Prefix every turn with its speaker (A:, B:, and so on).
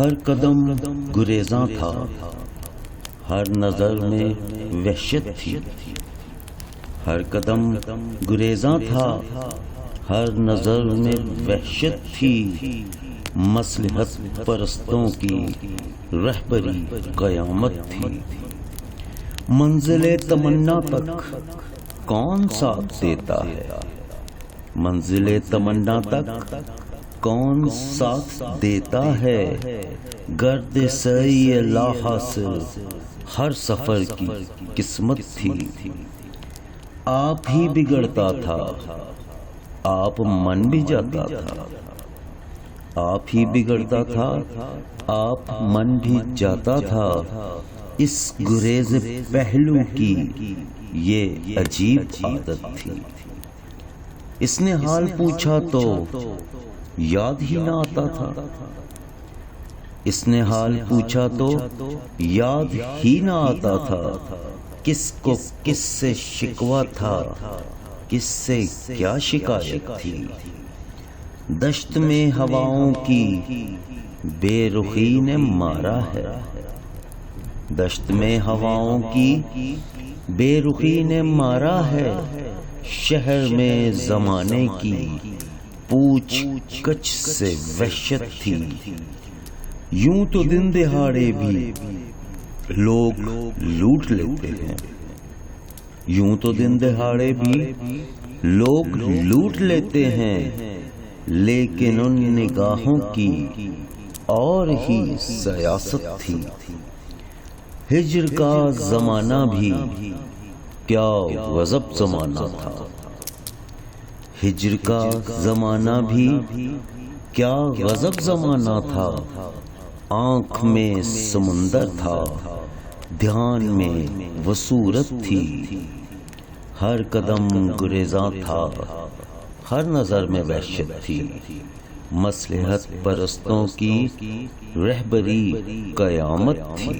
A: ہر قدم گریزاں تھا، ہر نظر میں وحشت تھی. ہر قدم گریزاں تھا، ہر نظر میں وحشت تھی. مصلحت پرستوں کی رہبری قیامت تھی. منزل تمنا تک کون ساتھ دیتا ہے؟ منزل تمنا تک کون ساتھ دیتا ہے؟ گرد سعی لا حاصل ہر سفر کی قسمت تھی. آپ ہی بگڑتا تھا، آپ من بھی جاتا تھا. آپ ہی بگڑتا تھا، آپ من بھی جاتا تھا. اس گریز پہلو کی یہ عجیب عادت تھی. اس نے حال پوچھا تو یاد ہی نہ آتا تھا. اس نے حال پوچھا تو یاد ہی نہ آتا تھا. کس کو کس سے شکوہ تھا، کس سے کیا شکایت تھی. دشت میں ہواؤں کی بے رخی نے مارا ہے. دشت میں ہواؤں کی بے رخی نے مارا ہے. شہر میں زمانے کی پوچھ گچھ سے وحشت تھی. یوں تو دن دہاڑے بھی لوگ لوٹ لیتے ہیں. یوں تو دن دہاڑے بھی لوگ لوٹ لیتے ہیں. لیکن ان نگاہوں کی اور ہی سیاست تھی. ہجر کا زمانہ بھی کیا غضب زمانہ تھا. ہجر کا زمانہ بھی کیا غضب زمانہ تھا. آنکھ میں سمندر تھا، دھیان میں وہ صورت تھی. ہر قدم گریزاں تھا، ہر نظر میں وحشت تھی. مصلحت پرستوں کی رہبری قیامت تھی.